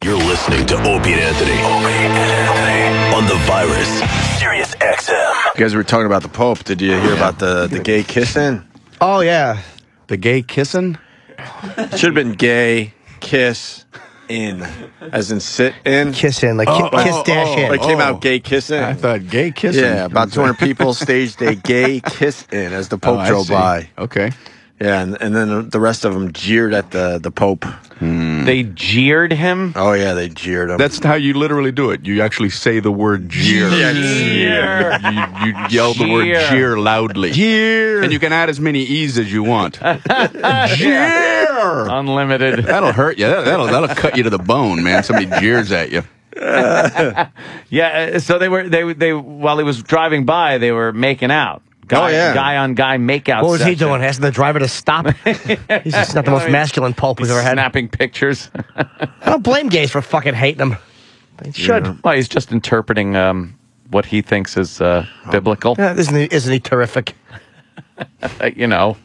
You're listening to Opie and Anthony. On the virus, Sirius-XM. You guys were talking about the Pope. Did you hear about the gay kissing? Oh, yeah. The gay kissing? Should have been gay kiss in, as in sit in. Kiss in, like kiss dash in. Like came out gay kissing. I thought gay kissing. Yeah, about 200 people staged a gay kiss in as the Pope drove by. Okay. Yeah, and then the rest of them jeered at the Pope. They jeered him? Oh, yeah, they jeered him. That's how you literally do it. You actually say the word jeer. Yeah, jeer. You yell the word jeer loudly. Jeer. And you can add as many E's as you want. Jeer! Unlimited. That'll hurt you. That'll cut you to the bone, man. Somebody jeers at you. Yeah, so they while he was driving by, they were making out. Guy on guy makeout. What was he session. doing? Asking the driver to stop? He's just not the most masculine Pope we've ever had. Snapping pictures. I don't blame gays for fucking hating him. They should. Yeah. Well, he's just interpreting what he thinks is biblical. Yeah, isn't he terrific? You know.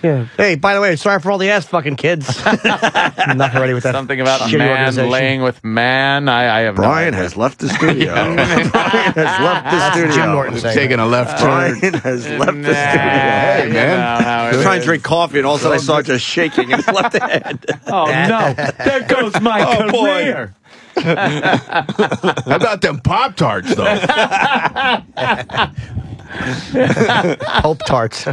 Yeah. Hey, by the way, sorry for all the ass fucking kids. I'm not ready with that. Something about a shitty man organization. laying with man. I have Brian no idea. has left the studio. Brian has left the studio. Jim Norton He's saying taking a left turn. Brian has left the studio. Hey, man. I was trying to drink coffee, and all of a sudden I saw it just shaking in his left hand. Oh, no. There goes my career. How about them Pop-Tarts, though? Pope tarts. We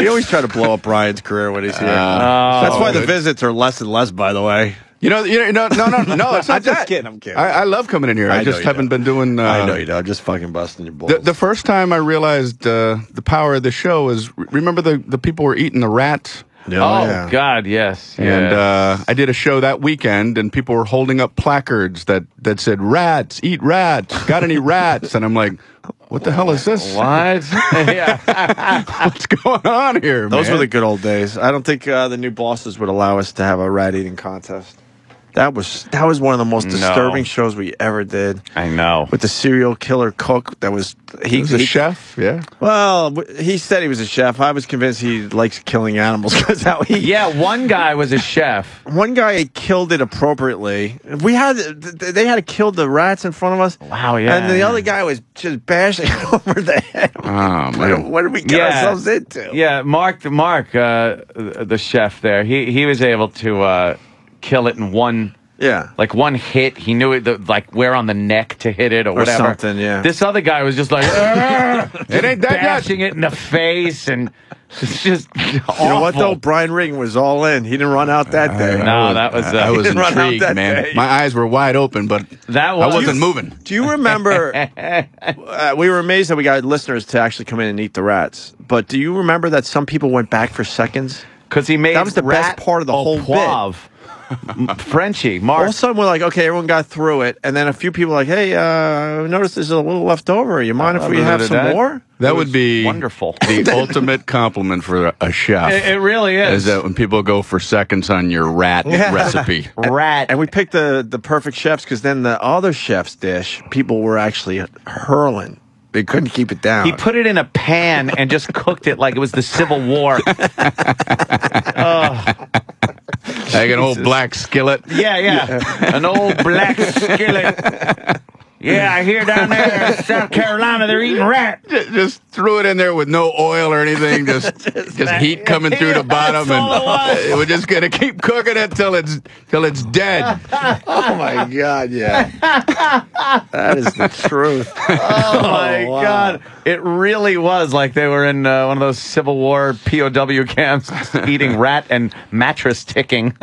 always try to blow up Brian's career when he's here. That's why the visits are less and less, by the way. No, it's not I'm just that. kidding, I'm kidding. I love coming in here. I know just you haven't do. been doing... I know you know. I'm just fucking busting your balls. The first time I realized the power of the show is, remember the people were eating the rats? Oh, God, yes. And I did a show that weekend, and people were holding up placards that said, "Rats, eat rats. Got any rats?" And I'm like, what the hell is this? What? Yeah. What's going on here, Those man? were the good old days. I don't think the new bosses would allow us to have a rat eating contest. That was one of the most disturbing shows we ever did. I know. With the serial killer cook that was... He was a chef, yeah. Well, he said he was a chef. I was convinced he likes killing animals. Because how he... Yeah, one guy was a chef. One guy killed it appropriately. They had to kill the rats in front of us. Wow, yeah. And the other guy was just bashing it over the head. Oh, man. What did we get ourselves into? Yeah, Mark, the chef there, he was able to kill it in one hit. He knew it, like where on the neck to hit it or whatever. Something, yeah. This other guy was just like, It ain't that bashing it in the face, and it's just awful. You know what, though? Brian Regan was all in. He didn't run out that day. No, that was... I was didn't run out intrigued, that man. day. My eyes were wide open, but that I was... wasn't moving. Do you remember... we were amazed that we got listeners to actually come in and eat the rats. But do you remember that some people went back for seconds? Because he made That was the best part of the whole bit. Frenchie, Mark. All of a sudden, we're like, okay, everyone got through it. And then a few people were like, hey, I noticed there's a little left over. You mind if we have some more? That would be wonderful. The ultimate compliment for a chef. It really is. Is that when people go for seconds on your rat recipe. Rat. And we picked the perfect chefs because then the other chef's dish, people were actually hurling. They couldn't keep it down. He put it in a pan and just cooked it like it was the Civil War. Like an old black skillet. Yeah. An old black skillet. Yeah, I hear down there in South Carolina they're eating rat. Just threw it in there with no oil or anything. Just heat coming through the bottom, and we're just gonna keep cooking it till it's dead. Oh my God! Yeah, that is the truth. Oh my God! It really was like they were in one of those Civil War POW camps, eating rat and mattress ticking.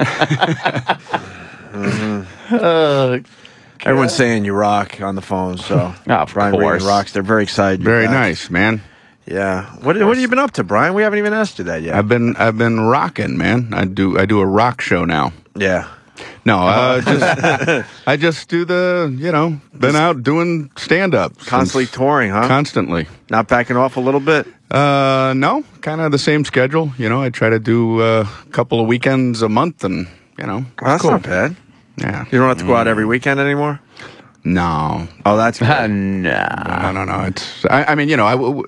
Everyone's saying you rock on the phone, so Of Brian course. Regan rocks. They're very excited. you're Very back. nice, man. Yeah. What have you been up to, Brian? We haven't even asked you that yet. I've been rocking, man. I do a rock show now. Yeah. No, I just do been out doing stand-up. Constantly touring, huh? Constantly. Not backing off a little bit? No, kind of the same schedule. I try to do a couple of weekends a month, and That's cool. not bad. Yeah. You don't have to go out every weekend anymore? No. Oh, that's good. No. It's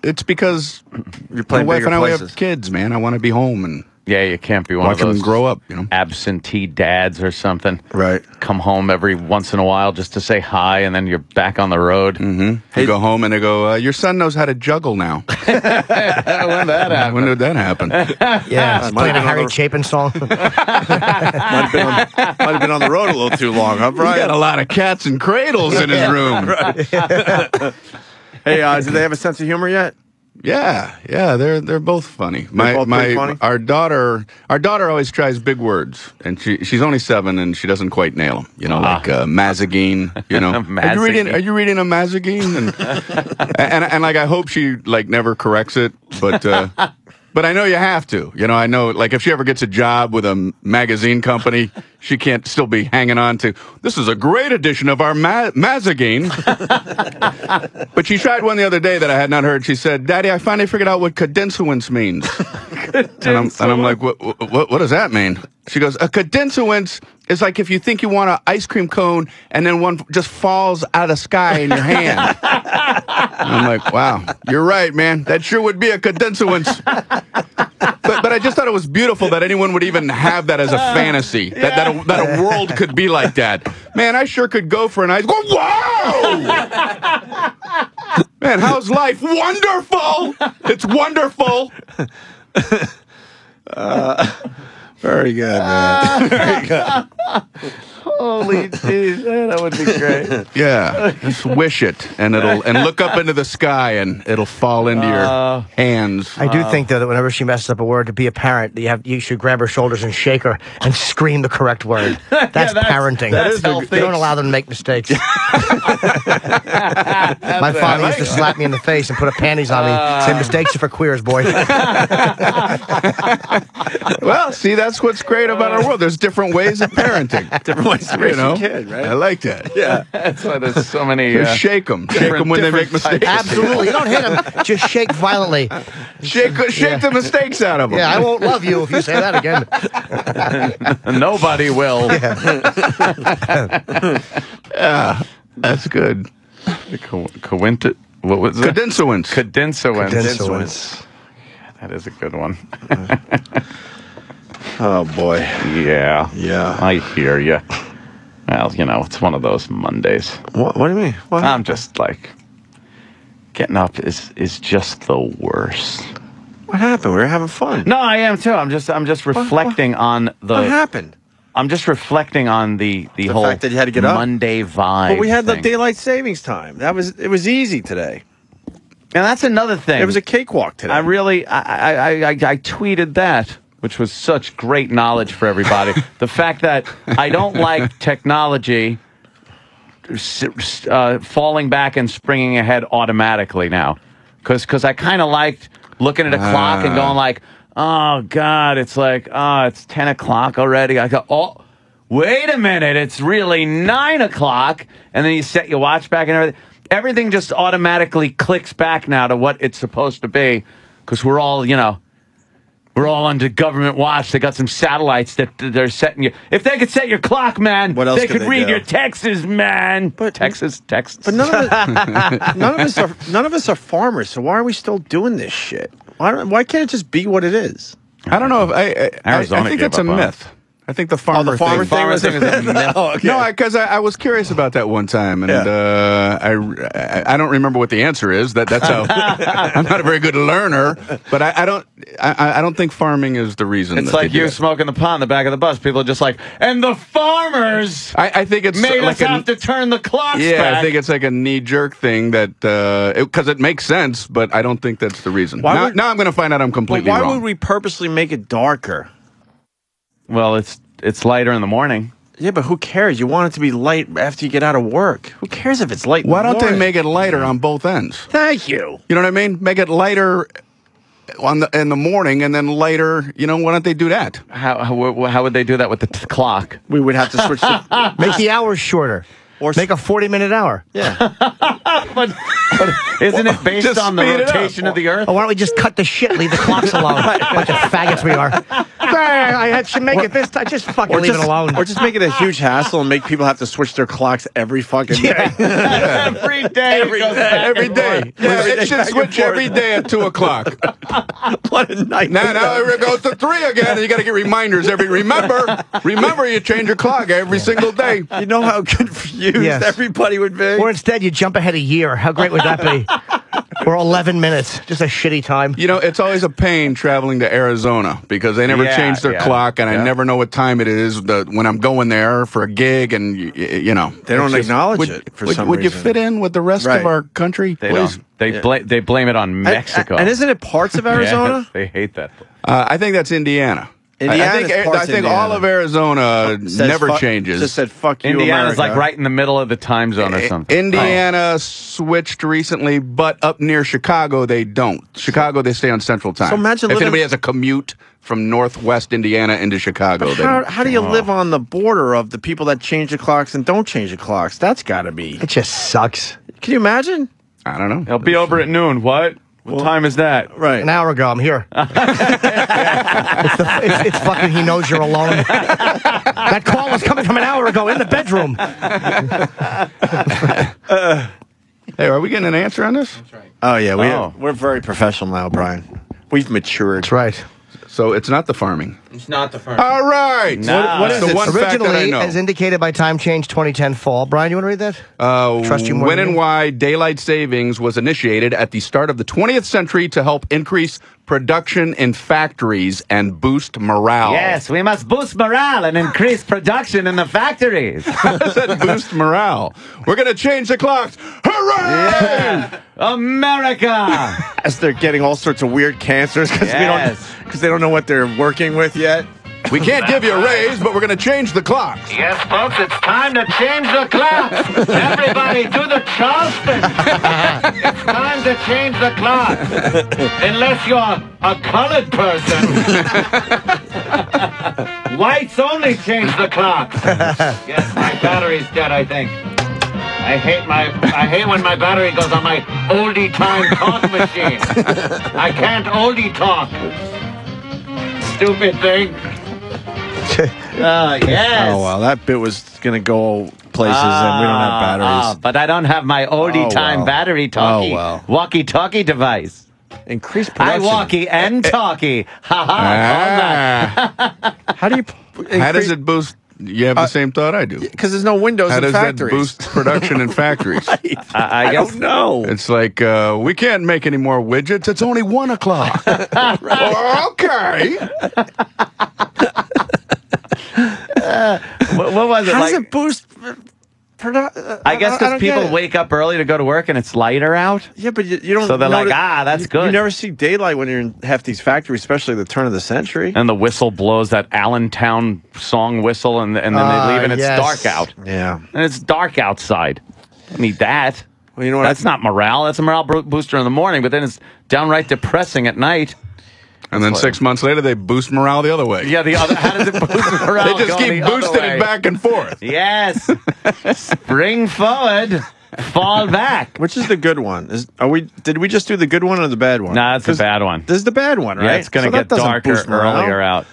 it's because You're playing my wife bigger and I we places. have kids, man. I want to be home and Yeah, you can't be one Watch of those them grow up, absentee dads or something. Right. Come home every once in a while just to say hi, and then you're back on the road. Mm-hmm. You go home and they go, your son knows how to juggle now. When did that happen? When did that happen? Yeah, he's playing a Harry Chapin song. Might have been on the road a little too long, huh, Brian? He got a lot of cats and cradles in his room. Hey, do they have a sense of humor yet? Yeah, they're both funny. Funny? Our daughter always tries big words, and she's only 7 and she doesn't quite nail them. Like mazagine. Mazagine. Are you reading a mazagine? And like I hope she never corrects it, but I know you have to. I know if she ever gets a job with a magazine company, she can't still be hanging on to, this is a great edition of our mazagine. But she tried one the other day that I had not heard. She said, Daddy, I finally figured out what cadensuance means. And I'm like, what does that mean? She goes, a cadensuance is like if you think you want an ice cream cone and then one just falls out of the sky in your hand. And I'm like, wow, you're right, man. That sure would be a cadensuance. But I just thought it was beautiful that anyone would even have that as a fantasy, that a world could be like that. Man, I sure could go for an ice. Whoa! Man, how's life? Wonderful! It's wonderful! Very good, man. Very good. Holy jeez, that would be great. Yeah, just wish it, and look up into the sky, and it'll fall into your hands. I do think though that whenever she messes up a word, to be a parent, you should grab her shoulders and shake her and scream the correct word. That's parenting. That's healthy. You don't allow them to make mistakes. My father used to slap me in the face and put panties on me. Say mistakes are for queers, boy. Well, see, that's what's great about our world. There's different ways of parenting. Different ways to raise a kid, right? I like that. Yeah. That's why there's so many. Just shake them. Shake them when they make mistakes. Absolutely. You don't hit them. Just shake violently. Shake the mistakes out of them. Yeah, I won't love you if you say that again. Nobody will. Yeah, that's good. What was it? Cadensuance. Cadensuance. That is a good one. Oh, boy. Yeah. Yeah. I hear you. Well, it's one of those Mondays. What do you mean? What? I'm just getting up is just the worst. What happened? We were having fun. No, I am too. I'm just reflecting on the. What happened? I'm just reflecting on the whole fact that you had to get up? Monday vibe. But we had thing. the daylight savings time. It was easy today. And that's another thing. It was a cakewalk today. I tweeted that, which was such great knowledge for everybody. The fact that I don't like technology falling back and springing ahead automatically now. Because I kind of liked looking at a clock and going oh, God, it's it's 10 o'clock already. I go, oh, wait a minute, it's really 9 o'clock. And then you set your watch back and everything. Everything just automatically clicks back now to what it's supposed to be. Because we're all, we're all under government watch. They got some satellites that they're setting you. If they could set your clock, man, what else they could read do? your texts, man. But texts. But none of us are farmers. So why are we still doing this shit? Why can't it just be what it is? I don't know if I think it's a myth. I think the farmer thing is a myth. Oh, okay. No, because I was curious about that one time, and I don't remember what the answer is. That's how I'm not a very good learner, but I don't think farming is the reason. It's like you smoking the pot in the back of the bus. People are just and the farmers. I think it's made us have to turn the clocks back. I think it's like a knee-jerk thing that because it makes sense, but I don't think that's the reason. Now I'm going to find out I'm completely wrong. Why would we purposely make it darker? Well, it's lighter in the morning. Yeah, but who cares? You want it to be light after you get out of work. Who cares if it's light in the morning? Why don't they make it lighter on both ends? Thank you. You know what I mean? Make it lighter in the morning and then lighter. Why don't they do that? How would they do that with the clock? We would have to switch to make the hours shorter. Or make a 40-minute hour. Yeah. but isn't it based on the rotation of the Earth? Oh, why don't we just cut the shit, leave the clocks alone? Bunch of faggots we are. I should make it this time. Just fucking leave it alone. Or just make it a huge hassle and make people have to switch their clocks every fucking day. Every day. Every day. Yeah, it should switch every day at 2 o'clock. What a night. Now it goes to 3 again, and you got to get reminders Remember, you change your clock every single day. You know how confused everybody would be? Or instead, you jump ahead a year. How great would that be? Or 11 minutes. Just a shitty time. You know, it's always a pain traveling to Arizona because they never change their clock, and I never know what time it is when I'm going there for a gig, and, you know. They don't acknowledge it for some reason. Would you fit in with the rest of our country? They don't. They blame it on Mexico. And isn't it parts of Arizona? They hate that. I think that's Indiana. I think all of Arizona never changes. Just said, fuck you, Indiana's America. like right in the middle of the time zone or something. Indiana switched recently, but up near Chicago, they don't. Chicago, they stay on Central Time. So imagine if anybody has a commute from Northwest Indiana into Chicago. How do you live on the border of the people that change the clocks and don't change the clocks? That's got to be. It just sucks. Can you imagine? I don't know. It'll be over at noon. What time is that? Right. An hour ago, I'm here. It's fucking he knows you're alone. That call was coming from an hour ago in the bedroom. Hey, are we getting an answer on this? That's right. Oh, yeah. We're very professional now, Brian. We've matured. That's right. So it's not the farming. It's not the farming. All right. What is the it? one fact that I Originally, know. as indicated by time change 2010 fall. Brian, you want to read that? Trust you more when than and me? why daylight savings was initiated at the start of the 20th century to help increase production in factories and boost morale. Yes, we must boost morale and increase production in the factories. How does that boost morale? We're going to change the clocks. Hooray! Yeah. America! As they're getting all sorts of weird cancers because they don't know what they're working with yet. We can't give you a raise, but we're going to change the clocks. Yes, folks, it's time to change the clock. Everybody do the Charleston. It's time to change the clock. Unless you're a colored person. Whites only change the clock. Yes, my battery's dead, I think. I hate when my battery goes on my oldie time talk machine. I can't oldie talk. Stupid thing. Yes. Oh, well, that bit was going to go places and we don't have batteries. But I don't have my oldie time battery talkie walkie-talkie device. Increase production. I walkie and talkie. Ha ha. How do you... How does it boost... You have the same thought I do. Because there's no windows in factories. How does that boost production in factories? I don't know. It's like, we can't make any more widgets. It's only 1 o'clock. Okay. What was it? How does it boost... I guess because people wake up early to go to work and it's lighter out. Yeah, but you don't... So they're like, that's good. You never see daylight when you're in half these factories, especially the turn of the century. And the whistle blows that Allentown song whistle, and then they leave and it's dark out. Yeah. And it's dark outside. Don't need that. Well, you know what? That's not morale. That's a morale booster in the morning, but then it's downright depressing at night. And then 6 months later, they boost morale the other way. Yeah, how does it boost morale? They just keep boosting it back and forth. Yes. Spring forward, fall back. Which is the good one? Did we just do the good one or the bad one? Nah, it's the bad one. This is the bad one, right? Yeah, it's going to get darker earlier out.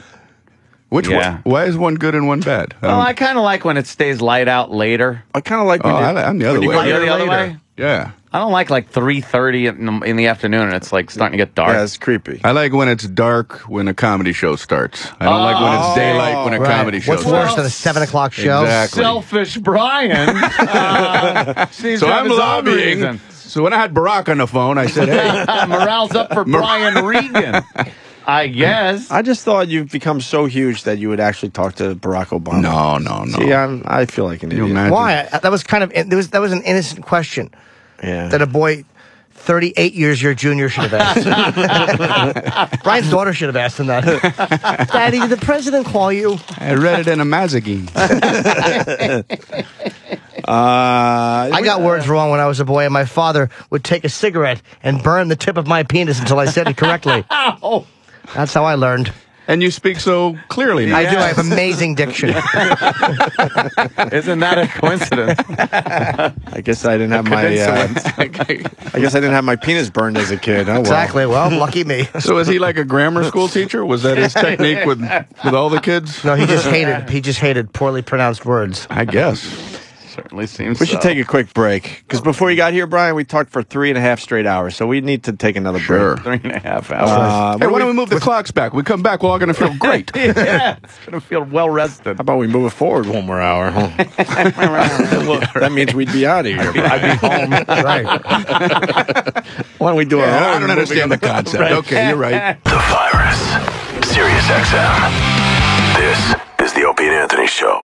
Which one? Why is one good and one bad? Well, I kind of like when it stays light out later. I kind of like when I'm the other way. You're the other way? Yeah. I don't like 3:30 in the afternoon and it's like starting to get dark. Yeah, it's creepy. I like when it's dark when a comedy show starts. I don't like when it's daylight when a comedy show starts. What's worse than a 7 o'clock show? Exactly. Selfish Brian. So I'm lobbying. So when I had Barack on the phone, I said, hey. Morale's up for Brian Regan. I guess. I just thought you've become so huge that you would actually talk to Barack Obama. No. See, I feel like an idiot. Why? That was kind of that was an innocent question. Yeah. That a boy 38 years your junior should have asked. Brian's daughter should have asked him that. Daddy, did the president call you? I read it in a magazine. I got words wrong when I was a boy, and my father would take a cigarette and burn the tip of my penis until I said it correctly. Ow. That's how I learned. And you speak so clearly now. I do. I have amazing diction. Isn't that a coincidence? I guess I didn't have my. I guess I didn't have my penis burned as a kid. Oh, well. Exactly. Well, lucky me. So is he like a grammar school teacher? Was that his technique with all the kids? No, he just hated poorly pronounced words. I guess. Certainly seems We should take a quick break because before you got here, Brian, we talked for 3.5 straight hours, so we need to take another break. 3.5 hours. Hey, why don't we move the clocks back? We come back, we're all going to feel great. Yeah, it's going to feel well rested. How about we move it forward one more hour? Huh? That means we'd be out of here. I'd be home. Right. Why don't we do it? I don't understand the concept. Right. Okay, you're right. The Virus. Sirius-XM. This is the Opie and Anthony Show.